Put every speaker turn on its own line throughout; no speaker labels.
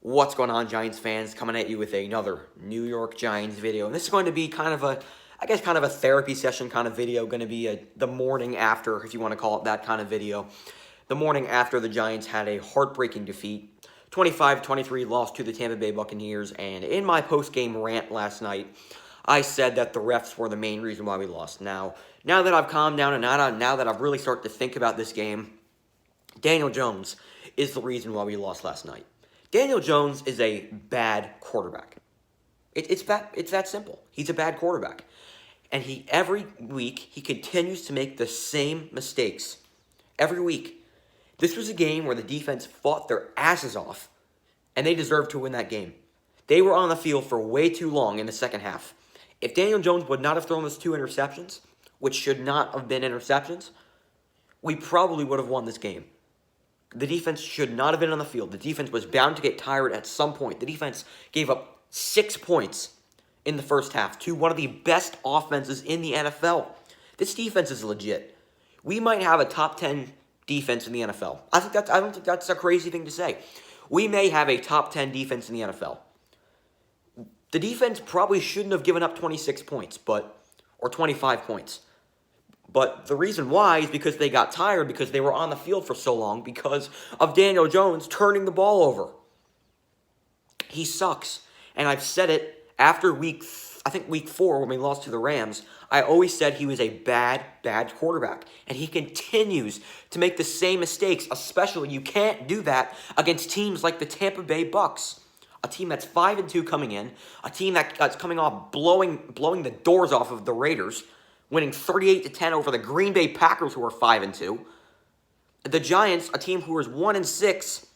What's going on, Giants fans? Coming at you with another New York Giants video. And this is going to be kind of a therapy session kind of video. Going to be the morning after, if you want to call it that kind of video. The morning after the Giants had a heartbreaking defeat. 25-23 loss to the Tampa Bay Buccaneers. And in my post-game rant last night, I said that the refs were the main reason why we lost. Now that I've calmed down and now that I've really started to think about this game, Daniel Jones is the reason why we lost last night. Daniel Jones is a bad quarterback. It's that simple. He's a bad quarterback. And every week, he continues to make the same mistakes. Every week. This was a game where the defense fought their asses off, and they deserved to win that game. They were on the field for way too long in the second half. If Daniel Jones would not have thrown those 2 interceptions, which should not have been interceptions, we probably would have won this game. The defense should not have been on the field. The defense was bound to get tired at some point. The defense gave up 6 points in the first half to one of the best offenses in the NFL. This defense is legit. We might have a top 10 defense in the NFL. I don't think that's a crazy thing to say. We may have a top 10 defense in the NFL. The defense probably shouldn't have given up 26 points, or 25 points. But the reason why is because they got tired, because they were on the field for so long, because of Daniel Jones turning the ball over. He sucks. And I've said it after week 4 when we lost to the Rams. I always said he was a bad quarterback. And he continues to make the same mistakes, especially you can't do that against teams like the Tampa Bay Bucks. A team that's 5-2 coming in, a team that's coming off blowing the doors off of the Raiders, winning 38-10 over the Green Bay Packers, who are 5-2. The Giants, a team who was 1-6,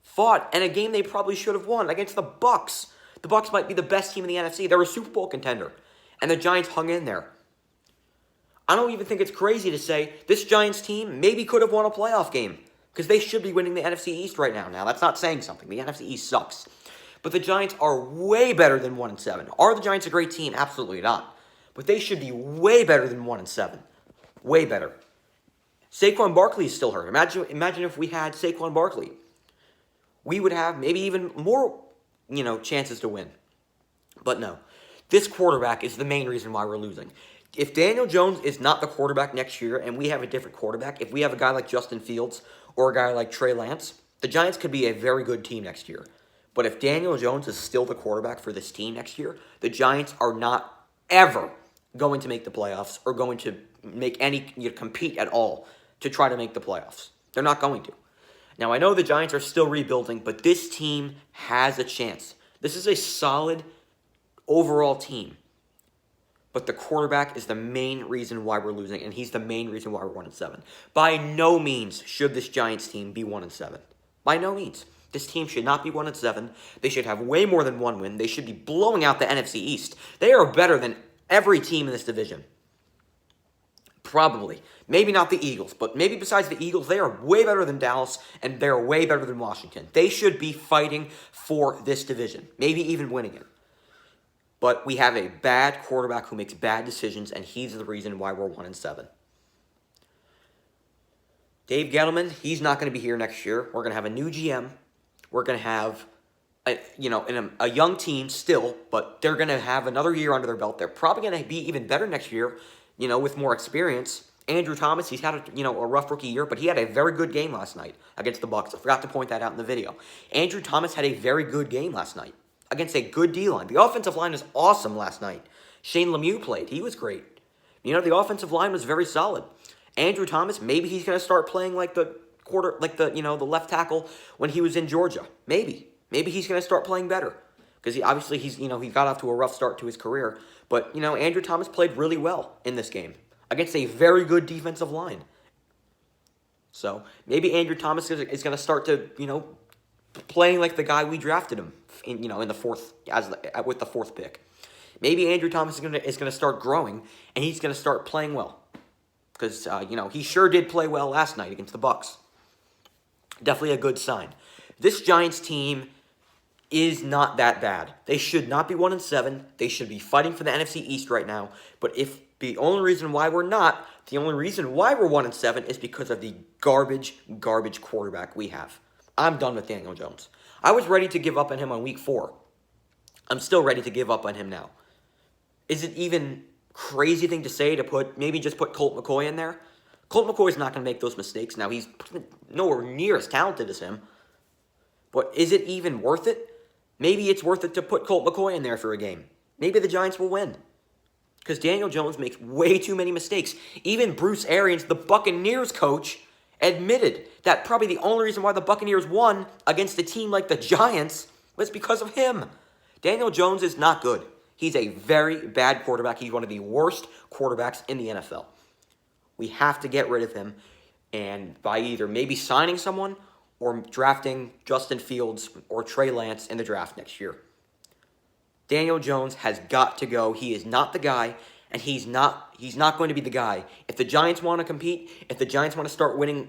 fought in a game they probably should have won against the Bucks. The Bucks might be the best team in the NFC. They're a Super Bowl contender, and the Giants hung in there. I don't even think it's crazy to say this Giants team maybe could have won a playoff game, because they should be winning the NFC East right now. Now, that's not saying something. The NFC East sucks. But the Giants are way better than 1-7. Are the Giants a great team? Absolutely not. But they should be way better than 1-7. Way better. Saquon Barkley is still hurt. Imagine if we had Saquon Barkley. We would have maybe even more, chances to win. But no. This quarterback is the main reason why we're losing. If Daniel Jones is not the quarterback next year and we have a different quarterback, if we have a guy like Justin Fields or a guy like Trey Lance, the Giants could be a very good team next year. But if Daniel Jones is still the quarterback for this team next year, the Giants are not ever going to make the playoffs or going to make compete at all to try to make the playoffs. They're not going to. Now, I know the Giants are still rebuilding, but this team has a chance. This is a solid overall team. But the quarterback is the main reason why we're losing, and he's the main reason why we're 1-7. By no means should this Giants team be 1-7. By no means. This team should not be 1-7. They should have way more than one win. They should be blowing out the NFC East. They are better than every team in this division. Probably. Maybe not the Eagles, but maybe besides the Eagles, they are way better than Dallas, and they're way better than Washington. They should be fighting for this division, maybe even winning it. But we have a bad quarterback who makes bad decisions, and he's the reason why we're 1-7. Dave Gettleman, he's not going to be here next year. We're going to have a new GM. We're going to have a young team still, but they're going to have another year under their belt. They're probably going to be even better next year, with more experience. Andrew Thomas, he's had a rough rookie year, but he had a very good game last night against the Bucs. I forgot to point that out in the video. Andrew Thomas had a very good game last night against a good D-line. The offensive line is awesome last night. Shane Lemieux played. He was great. The offensive line was very solid. Andrew Thomas, maybe he's going to start playing like the the left tackle when he was in Georgia. Maybe he's going to start playing better because he got off to a rough start to his career. But Andrew Thomas played really well in this game against a very good defensive line. So maybe Andrew Thomas is going to start to playing like the guy we drafted him in the fourth with the 4th pick. Maybe Andrew Thomas is going to start growing and he's going to start playing well because he sure did play well last night against the Bucs. Definitely a good sign. This Giants team is not that bad. They should not be 1-7. They should be fighting for the NFC East right now. But if the only reason why we're 1-7 is because of the garbage quarterback we have. I'm done with Daniel Jones. I was ready to give up on him on week 4. I'm still ready to give up on him now. Is it even crazy thing to say to maybe just put Colt McCoy in there? Colt McCoy's not going to make those mistakes. Now, he's nowhere near as talented as him. But is it even worth it? Maybe it's worth it to put Colt McCoy in there for a game. Maybe the Giants will win. Because Daniel Jones makes way too many mistakes. Even Bruce Arians, the Buccaneers coach, admitted that probably the only reason why the Buccaneers won against a team like the Giants was because of him. Daniel Jones is not good. He's a very bad quarterback. He's one of the worst quarterbacks in the NFL. We have to get rid of him, and by either maybe signing someone or drafting Justin Fields or Trey Lance in the draft next year. Daniel Jones has got to go. He is not the guy, and he's not going to be the guy. If the Giants want to compete, if the Giants want to start winning,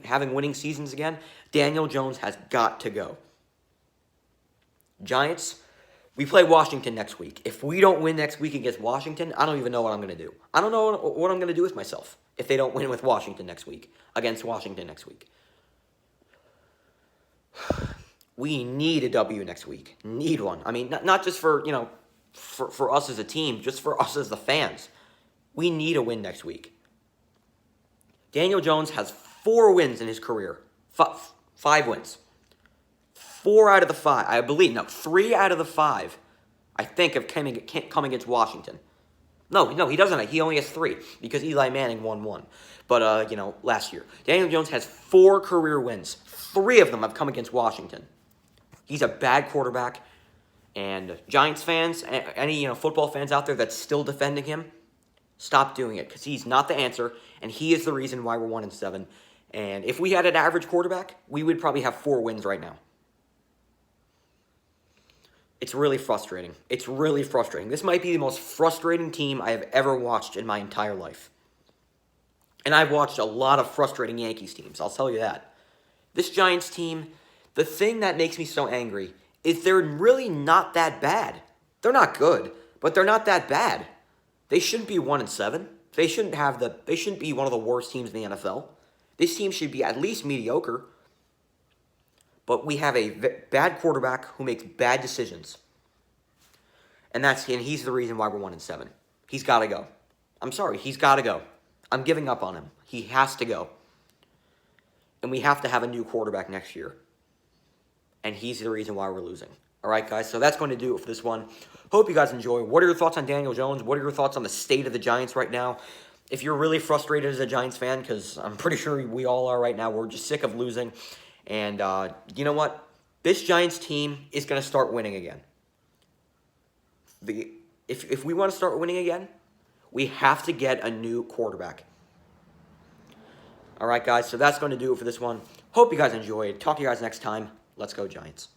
having winning seasons again, Daniel Jones has got to go. Giants, we play Washington next week. If we don't win next week against Washington, I don't even know what I'm going to do. I don't know what I'm going to do with myself if they don't win with Washington next week, against Washington next week. We need a W next week. Need one. I mean, not just for us as a team, just for us as the fans. We need a win next week. Daniel Jones has 4 wins in his career. 5 wins. 4 out of the 5, I believe. No, 3 out of the 5, I think, have come against Washington. No, he doesn't. He only has 3 because Eli Manning won 1. But, last year. Daniel Jones has 4 career wins. 3 of them have come against Washington. He's a bad quarterback. And Giants fans, any football fans out there that's still defending him, stop doing it because he's not the answer, and he is the reason why we're 1-7. And if we had an average quarterback, we would probably have 4 wins right now. It's really frustrating. It's really frustrating. This might be the most frustrating team I have ever watched in my entire life. And I've watched a lot of frustrating Yankees teams, I'll tell you that. This Giants team, the thing that makes me so angry is they're really not that bad. They're not good, but they're not that bad. They shouldn't be 1-7. They shouldn't be one of the worst teams in the NFL. This team should be at least mediocre. But we have a bad quarterback who makes bad decisions. And he's the reason why we're 1-7. He's got to go. I'm sorry, he's got to go. I'm giving up on him. He has to go. And we have to have a new quarterback next year. And he's the reason why we're losing. All right, guys, so that's going to do it for this one. Hope you guys enjoy. What are your thoughts on Daniel Jones? What are your thoughts on the state of the Giants right now? If you're really frustrated as a Giants fan, because I'm pretty sure we all are right now, we're just sick of losing. And you know what? This Giants team is going to start winning again. If we want to start winning again, we have to get a new quarterback. All right, guys, so that's going to do it for this one. Hope you guys enjoyed. Talk to you guys next time. Let's go, Giants.